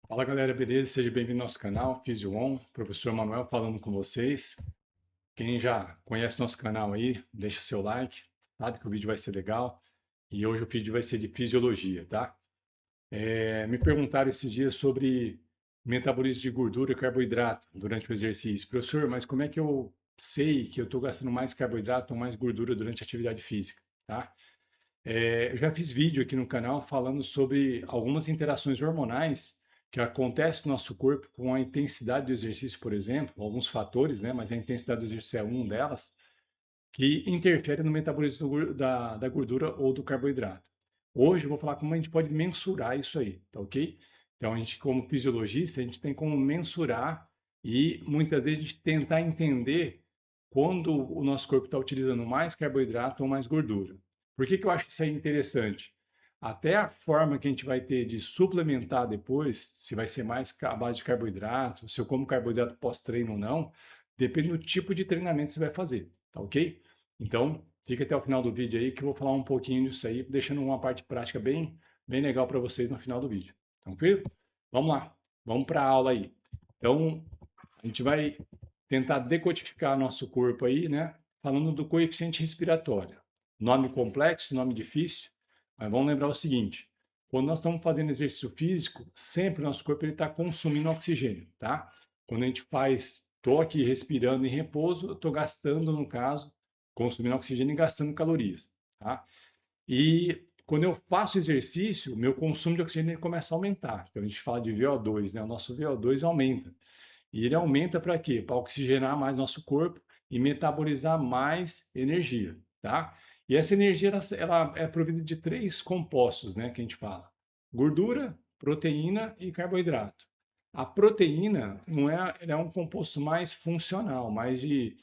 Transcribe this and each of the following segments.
Fala galera, beleza? Seja bem-vindo ao nosso canal PhysioOn, professor Manuel falando com vocês. Quem já conhece nosso canal aí, deixa seu like, sabe que o vídeo vai ser legal. E hoje o vídeo vai ser de fisiologia, tá? Me perguntaram esses dias sobre metabolismo de gordura e carboidrato durante o exercício. Professor, mas como é que eu sei que eu estou gastando mais carboidrato ou mais gordura durante a atividade física, tá? Eu já fiz vídeo aqui no canal falando sobre algumas interações hormonais que acontecem no nosso corpo com a intensidade do exercício, por exemplo, alguns fatores, né? Mas a intensidade do exercício é um delas, que interfere no metabolismo da gordura ou do carboidrato. Hoje eu vou falar como a gente pode mensurar isso aí, tá ok? Então, a gente, como fisiologista, a gente tem como mensurar e muitas vezes a gente tentar entender quando o nosso corpo está utilizando mais carboidrato ou mais gordura. Por que que eu acho isso aí interessante? Até a forma que a gente vai ter de suplementar depois, se vai ser mais à base de carboidrato, se eu como carboidrato pós-treino ou não, depende do tipo de treinamento que você vai fazer, tá ok? Então, fica até o final do vídeo aí que eu vou falar um pouquinho disso aí, deixando uma parte prática bem legal para vocês no final do vídeo. Tranquilo? Vamos lá, vamos para a aula aí. Então, a gente vai tentar decodificar nosso corpo aí, né? Falando do coeficiente respiratório. Nome complexo, nome difícil, mas vamos lembrar o seguinte: quando nós estamos fazendo exercício físico, sempre o nosso corpo está consumindo oxigênio, tá? Quando a gente faz, estou aqui respirando em repouso, eu estou gastando, no caso, consumindo oxigênio e gastando calorias, tá? E quando eu faço exercício, meu consumo de oxigênio começa a aumentar. Então a gente fala de VO2, né? O nosso VO2 aumenta. E ele aumenta para quê? Para oxigenar mais nosso corpo e metabolizar mais energia, tá? E essa energia ela é provida de três compostos, né, que a gente fala: gordura, proteína e carboidrato. A proteína não é, ela é um composto mais funcional, mais de,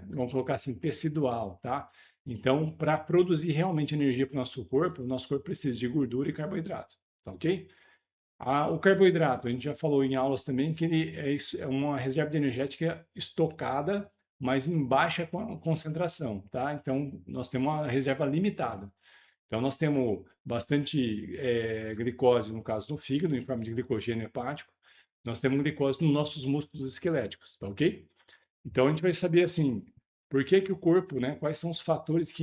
vamos colocar assim, tecidual, tá? Então, para produzir realmente energia para o nosso corpo precisa de gordura e carboidrato, tá ok? O carboidrato, a gente já falou em aulas também que ele é uma reserva de energética estocada, mas em baixa concentração, tá? Então, nós temos uma reserva limitada. Então, nós temos bastante glicose, no caso do fígado, em forma de glicogênio hepático. Nós temos glicose nos nossos músculos esqueléticos, tá ok? Então, a gente vai saber, assim, por que que o corpo, né? Quais são os fatores que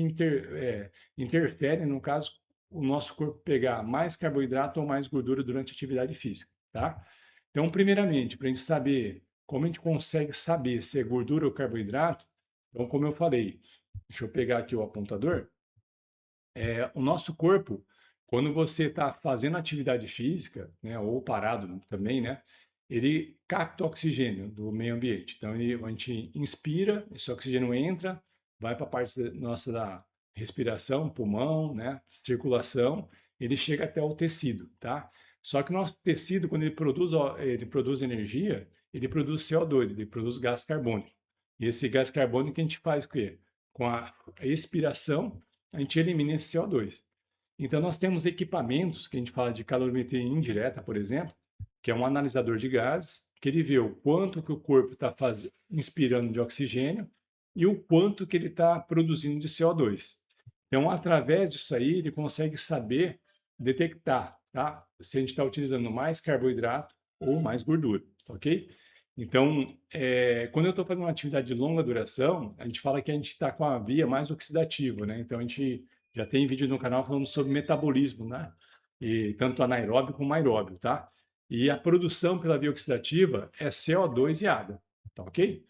interferem, no caso, o nosso corpo pegar mais carboidrato ou mais gordura durante a atividade física, tá? Então, primeiramente, para a gente saber como a gente consegue saber se é gordura ou carboidrato, então, como eu falei, deixa eu pegar aqui o apontador. O nosso corpo, quando você está fazendo atividade física, né, ou parado também, né, ele capta oxigênio do meio ambiente. Então, a gente inspira, esse oxigênio entra, vai para a parte nossa da respiração, pulmão, né, circulação, ele chega até o tecido, tá? Só que o nosso tecido, quando ele produz energia, ele produz CO2, ele produz gás carbônico. E esse gás carbônico a gente faz o quê? Com a expiração, a gente elimina esse CO2. Então, nós temos equipamentos que a gente fala de calorimetria indireta, por exemplo, que é um analisador de gases, que ele vê o quanto que o corpo está inspirando de oxigênio e o quanto que ele está produzindo de CO2. Então, através disso aí, ele consegue saber detectar, tá? Se a gente está utilizando mais carboidrato ou mais gordura, tá ok? Então, quando eu estou fazendo uma atividade de longa duração, a gente fala que a gente está com a via mais oxidativa, né? Então, a gente já tem vídeo no canal falando sobre metabolismo, né? E tanto anaeróbio como aeróbio, tá? E a produção pela via oxidativa é CO2 e água, tá ok?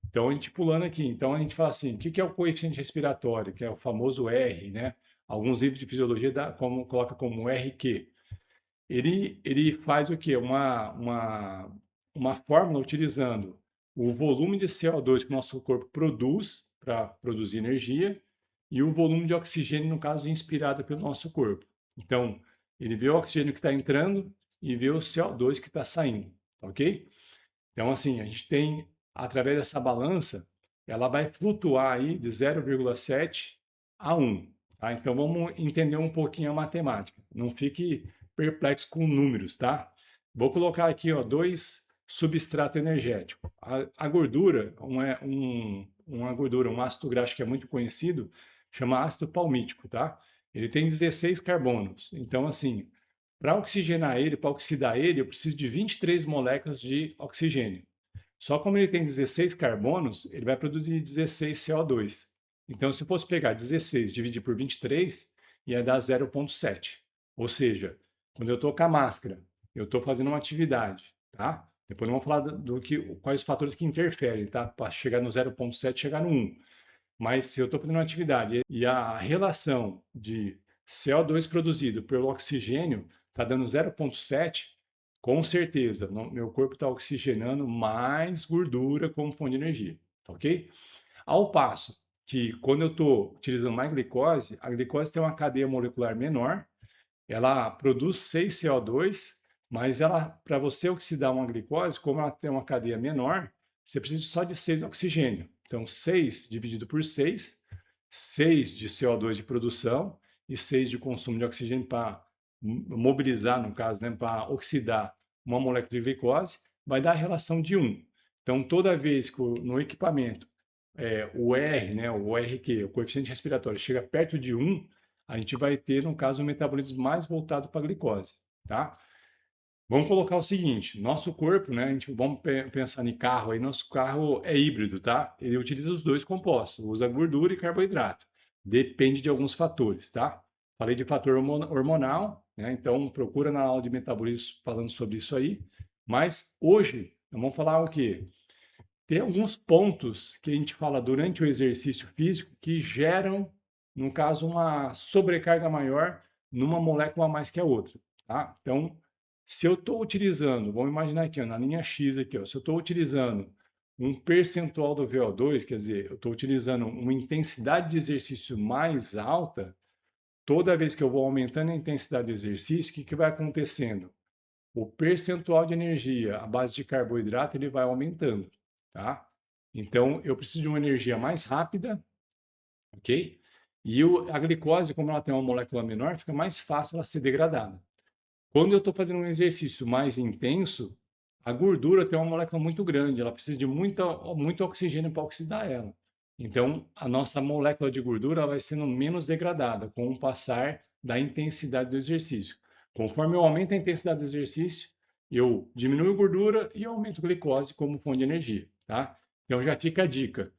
Então, a gente pulando aqui, então a gente fala assim, o que que é o coeficiente respiratório, que é o famoso R, né? Alguns livros de fisiologia coloca como RQ. Ele faz o quê? Uma fórmula utilizando o volume de CO2 que o nosso corpo produz para produzir energia e o volume de oxigênio, no caso, inspirado pelo nosso corpo. Então, ele vê o oxigênio que está entrando e vê o CO2 que está saindo, tá ok? Então, assim, a gente tem, através dessa balança, ela vai flutuar aí de 0,7 a 1. Tá? Então, vamos entender um pouquinho a matemática. Não fique perplexo com números, tá? Vou colocar aqui, ó, dois substratos energéticos. A gordura, uma gordura, um ácido graxo que é muito conhecido, chama ácido palmítico, tá? Ele tem 16 carbonos. Então, assim, Para oxigenar ele, para oxidar ele, eu preciso de 23 moléculas de oxigênio. Só como ele tem 16 carbonos, ele vai produzir 16 CO2. Então, se eu fosse pegar 16 e dividir por 23, ia dar 0,7. Ou seja, quando eu estou com a máscara, eu estou fazendo uma atividade, tá? Depois nós vamos falar quais os fatores que interferem, tá? Para chegar no 0,7, chegar no 1. Mas se eu estou fazendo uma atividade e a relação de CO2 produzido pelo oxigênio está dando 0,7, com certeza meu corpo está oxigenando mais gordura como fonte de energia, tá ok? Ao passo que quando eu estou utilizando mais glicose, a glicose tem uma cadeia molecular menor, ela produz 6 CO2, mas ela, para você oxidar uma glicose, como ela tem uma cadeia menor, você precisa só de 6 de oxigênio. Então, 6 dividido por 6, 6 de CO2 de produção e 6 de consumo de oxigênio para mobilizar, no caso, né, para oxidar uma molécula de glicose, vai dar a relação de 1. Então, toda vez que no equipamento o R, né, o RQ, o coeficiente respiratório, chega perto de 1, a gente vai ter, no caso, um metabolismo mais voltado para a glicose, tá? Vamos colocar o seguinte, nosso corpo, né, vamos pensar em carro aí, nosso carro é híbrido, tá? Ele utiliza os dois compostos, usa gordura e carboidrato. Depende de alguns fatores, tá? Falei de fator hormonal, né? Então procura na aula de metabolismo falando sobre isso aí. Mas hoje, vamos falar o quê? Tem alguns pontos que a gente fala durante o exercício físico que geram, no caso, uma sobrecarga maior numa molécula a mais que a outra, tá? Então, se eu estou utilizando, vamos imaginar aqui, ó, na linha X aqui, ó, se eu estou utilizando um percentual do VO2, quer dizer, eu estou utilizando uma intensidade de exercício mais alta, toda vez que eu vou aumentando a intensidade do exercício, o que vai acontecendo? O percentual de energia à base de carboidrato ele vai aumentando, tá? Então, eu preciso de uma energia mais rápida, ok? E a glicose, como ela tem uma molécula menor, fica mais fácil ela ser degradada. Quando eu estou fazendo um exercício mais intenso, a gordura tem uma molécula muito grande, ela precisa de muito oxigênio para oxidar ela. Então, a nossa molécula de gordura vai sendo menos degradada com o passar da intensidade do exercício. Conforme eu aumento a intensidade do exercício, eu diminuo a gordura e aumento a glicose como fonte de energia, tá? Então, já fica a dica.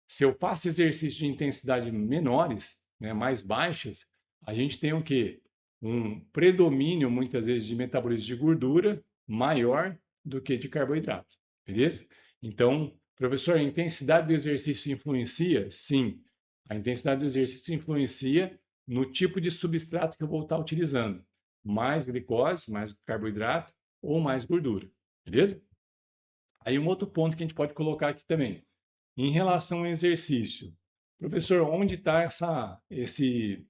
Se eu faço exercícios de intensidade menores, né, mais baixas, a gente tem o quê? Um predomínio, muitas vezes, de metabolismo de gordura maior do que de carboidrato, beleza? Então, professor, a intensidade do exercício influencia? Sim, a intensidade do exercício influencia no tipo de substrato que eu vou estar utilizando. Mais glicose, mais carboidrato ou mais gordura, beleza? Aí um outro ponto que a gente pode colocar aqui também. Em relação ao exercício, professor, onde está esse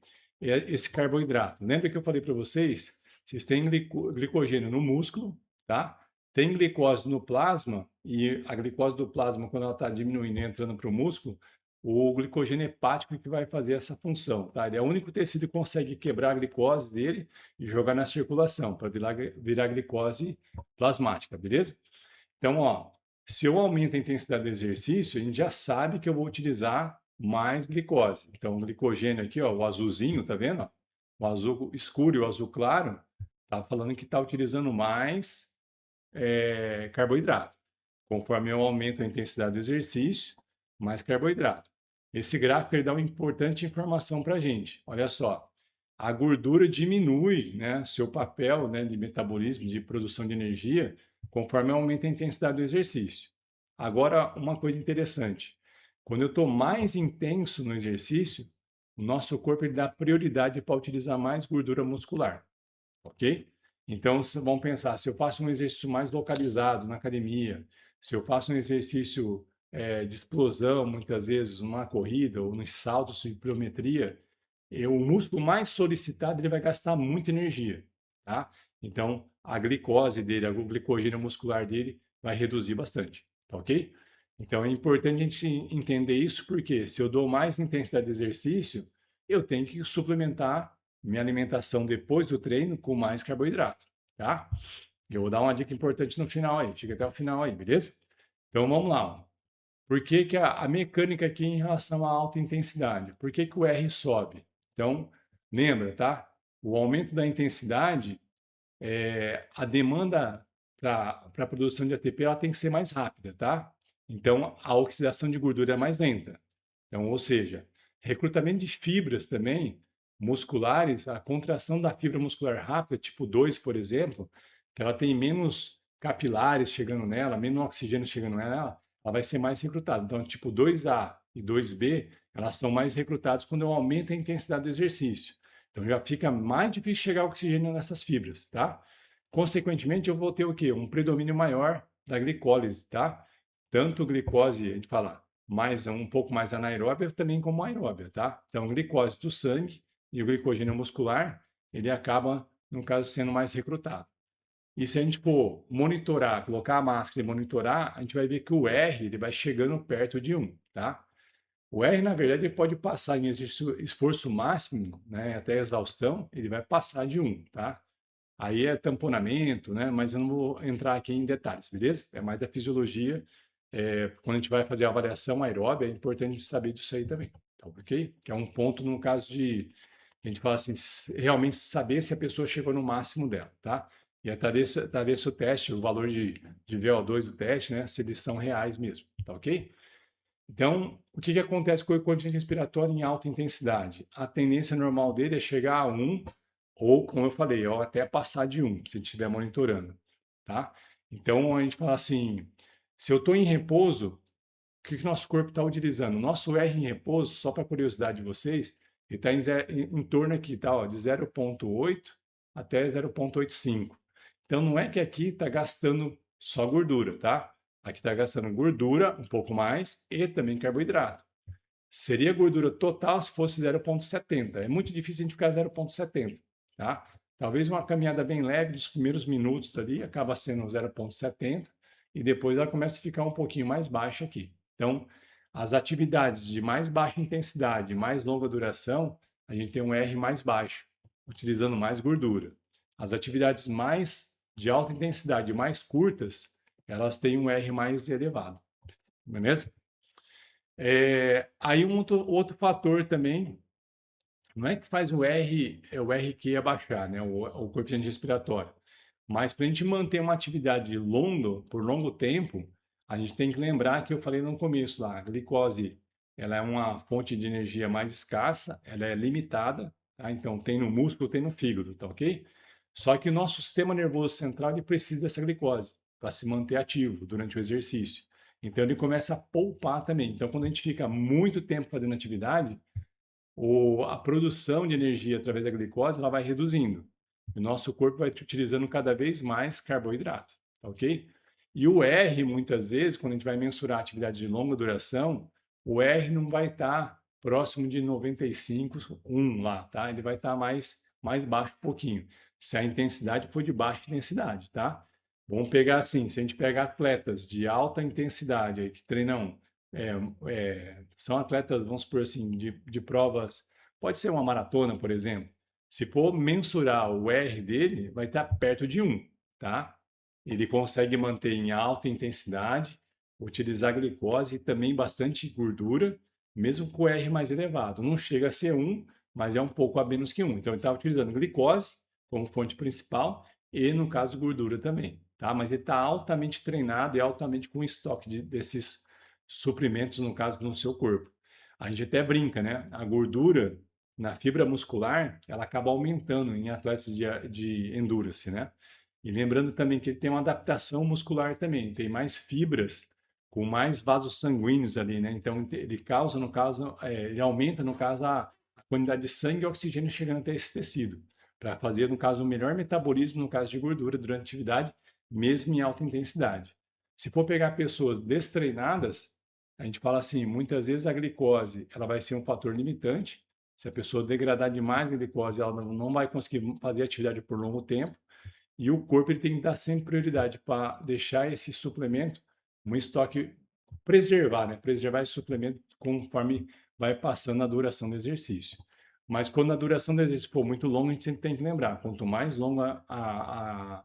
carboidrato? Lembra que eu falei para vocês? Vocês têm glicogênio no músculo, tá? Tem glicose no plasma, e a glicose do plasma, quando ela está diminuindo e entrando para o músculo, o glicogênio hepático que vai fazer essa função, tá? Ele é o único tecido que consegue quebrar a glicose dele e jogar na circulação, para virar glicose plasmática, beleza? Então, ó, se eu aumento a intensidade do exercício, a gente já sabe que eu vou utilizar mais glicose. Então, o glicogênio aqui, ó, o azulzinho, tá vendo? Ó? O azul escuro e o azul claro, tá falando que está utilizando mais carboidrato. Conforme eu aumento a intensidade do exercício, mais carboidrato. Esse gráfico ele dá uma importante informação para a gente. Olha só, a gordura diminui, né, seu papel, né, de metabolismo, de produção de energia, conforme aumenta a intensidade do exercício. Agora, uma coisa interessante. Quando eu estou mais intenso no exercício, o nosso corpo ele dá prioridade para utilizar mais gordura muscular, ok? Então, vamos pensar, se eu faço um exercício mais localizado na academia, se eu faço um exercício de explosão, muitas vezes, numa corrida ou nos saltos de pliometria, o músculo mais solicitado ele vai gastar muita energia, tá? Então, a glicose dele, o glicogênio muscular dele vai reduzir bastante, tá ok? Então, é importante a gente entender isso, porque se eu dou mais intensidade de exercício, eu tenho que suplementar minha alimentação depois do treino com mais carboidrato, tá? Eu vou dar uma dica importante no final aí, fica até o final aí, beleza? Então, vamos lá. Ó. Por que, que a mecânica aqui em relação à alta intensidade? Por que, que o R sobe? Então, lembra, tá? O aumento da intensidade, a demanda para a produção de ATP ela tem que ser mais rápida, tá? Então, a oxidação de gordura é mais lenta. Então, ou seja, recrutamento de fibras também musculares, a contração da fibra muscular rápida, tipo 2, por exemplo, que ela tem menos capilares chegando nela, menos oxigênio chegando nela, ela vai ser mais recrutada. Então, tipo 2A e 2B, elas são mais recrutadas quando eu aumento a intensidade do exercício. Então, já fica mais difícil chegar oxigênio nessas fibras, tá? Consequentemente, eu vou ter o quê? Um predomínio maior da glicólise, tá? Tanto glicose, a gente fala, mais um pouco mais anaeróbia, também como aeróbia, tá? Então, glicose do sangue e o glicogênio muscular, ele acaba, no caso, sendo mais recrutado. E se a gente for monitorar, colocar a máscara e monitorar, a gente vai ver que o R ele vai chegando perto de 1, tá? O R, na verdade, ele pode passar em esforço máximo, né, até exaustão, ele vai passar de 1, tá? Aí é tamponamento, né? Mas eu não vou entrar aqui em detalhes, beleza? É mais da fisiologia. Quando a gente vai fazer a avaliação aeróbica, é importante saber disso aí também, tá ok? Que é um ponto no caso de a gente fala assim, realmente saber se a pessoa chegou no máximo dela, tá? E é talvez o teste, o valor de VO2 do teste, né? Se eles são reais mesmo, tá ok? Então, o que acontece com o coeficiente respiratório em alta intensidade? A tendência normal dele é chegar a 1, ou, como eu falei, ou até passar de 1, se estiver monitorando, tá? Então, a gente fala assim, se eu estou em repouso, o que nosso corpo está utilizando? O nosso R em repouso, só para curiosidade de vocês, ele está em torno aqui, tá, ó, de 0,8 até 0,85. Então, não é que aqui está gastando só gordura, tá? Aqui está gastando gordura, um pouco mais, e também carboidrato. Seria gordura total se fosse 0,70. É muito difícil a gente ficar 0,70, tá? Talvez uma caminhada bem leve dos primeiros minutos ali acaba sendo 0,70 e depois ela começa a ficar um pouquinho mais baixa aqui. Então, as atividades de mais baixa intensidade, mais longa duração, a gente tem um R mais baixo, utilizando mais gordura. As atividades mais de alta intensidade, mais curtas, elas têm um R mais elevado. Beleza? Aí um outro fator também, não é que faz o RQ abaixar, né? O coeficiente respiratório. Mas para a gente manter uma atividade longa, por longo tempo, a gente tem que lembrar que eu falei no começo lá, a glicose, ela é uma fonte de energia mais escassa, ela é limitada, tá? Então tem no músculo, tem no fígado, tá ok? Só que o nosso sistema nervoso central ele precisa dessa glicose para se manter ativo durante o exercício. Então ele começa a poupar também. Então quando a gente fica muito tempo fazendo atividade, a produção de energia através da glicose ela vai reduzindo. O nosso corpo vai utilizando cada vez mais carboidrato, tá ok? E o R, muitas vezes, quando a gente vai mensurar atividade de longa duração, o R não vai estar próximo de 95, 1 lá, tá? Ele vai estar mais baixo um pouquinho, se a intensidade for de baixa intensidade, tá? Vamos pegar assim, se a gente pegar atletas de alta intensidade aí, que treinam é, são atletas, vamos supor assim, de provas, pode ser uma maratona, por exemplo. Se for mensurar o R dele, vai estar perto de 1, tá? Ele consegue manter em alta intensidade, utilizar glicose e também bastante gordura, mesmo com o R mais elevado. Não chega a ser 1, mas é um pouco a menos que 1. Então, ele está utilizando glicose como fonte principal e, no caso, gordura também, tá? Mas ele está altamente treinado e altamente com estoque desses suprimentos, no caso, no seu corpo. A gente até brinca, né? A gordura na fibra muscular, ela acaba aumentando em atletas de endurance, né? E lembrando também que ele tem uma adaptação muscular também, tem mais fibras com mais vasos sanguíneos ali, né? Então ele causa, no caso, ele aumenta, no caso, a quantidade de sangue e oxigênio chegando até esse tecido, para fazer, no caso, o melhor metabolismo, no caso de gordura, durante a atividade, mesmo em alta intensidade. Se for pegar pessoas destreinadas, a gente fala assim, muitas vezes a glicose ela vai ser um fator limitante. Se a pessoa degradar demais a glicose, ela não vai conseguir fazer atividade por longo tempo. E o corpo ele tem que dar sempre prioridade para deixar esse suplemento, um estoque, preservar, né? Preservar esse suplemento conforme vai passando a duração do exercício. Mas quando a duração do exercício for muito longa, a gente sempre tem que lembrar, quanto mais longa a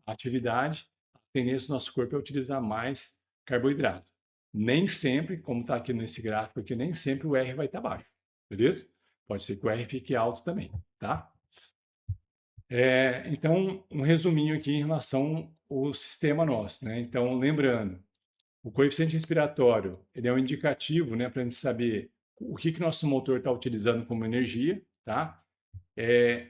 atividade, a tendência do nosso corpo é utilizar mais carboidrato. Nem sempre, como está aqui nesse gráfico aqui, nem sempre o R vai estar baixo, beleza? Pode ser que o R fique alto também, tá? Então, um resuminho aqui em relação ao sistema nosso, né? Então, lembrando, o coeficiente respiratório, ele é um indicativo, né, para a gente saber o que nosso motor está utilizando como energia, tá?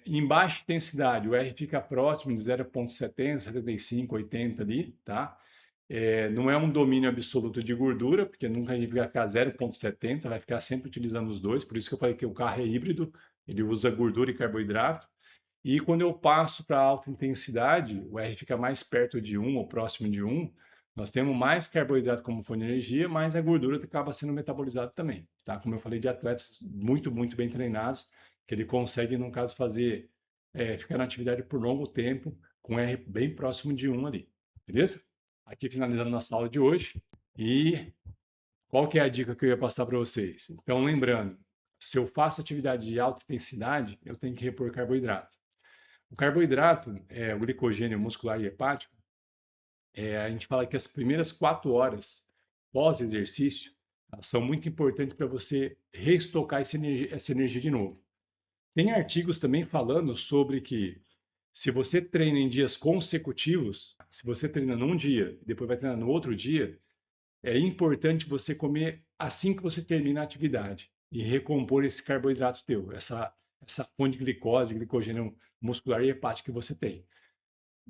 Em baixa intensidade, o R fica próximo de 0,70, 75, 80 ali, tá? Não é um domínio absoluto de gordura, porque nunca a gente vai ficar 0,70, vai ficar sempre utilizando os dois, por isso que eu falei que o carro é híbrido, ele usa gordura e carboidrato. E quando eu passo para alta intensidade, o R fica mais perto de 1 ou próximo de 1, nós temos mais carboidrato como fonte de energia, mas a gordura acaba sendo metabolizada também, tá? Como eu falei, de atletas muito, muito bem treinados, que ele consegue, no caso, ficar na atividade por longo tempo, com R bem próximo de 1 ali, beleza? Aqui finalizando nossa aula de hoje. E qual que é a dica que eu ia passar para vocês? Então, lembrando, se eu faço atividade de alta intensidade, eu tenho que repor carboidrato. O carboidrato, o glicogênio muscular e hepático, a gente fala que as primeiras 4 horas pós-exercício são muito importantes para você reestocar essa energia de novo. Tem artigos também falando sobre que se você treina em dias consecutivos, se você treina num dia e depois vai treinar no outro dia, é importante você comer assim que você termina a atividade e recompor esse carboidrato teu, essa fonte de glicose, glicogênio muscular e hepático que você tem.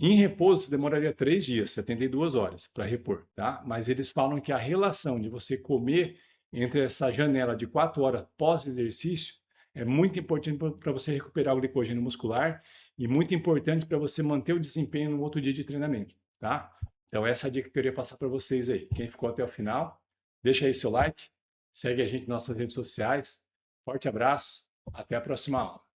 Em repouso, demoraria 3 dias, 72 horas para repor, tá? Mas eles falam que a relação de você comer entre essa janela de 4 horas pós-exercício é muito importante para você recuperar o glicogênio muscular e muito importante para você manter o desempenho no outro dia de treinamento, tá? Então, essa é a dica que eu queria passar para vocês aí. Quem ficou até o final, deixa aí seu like, segue a gente nas nossas redes sociais. Forte abraço, até a próxima aula.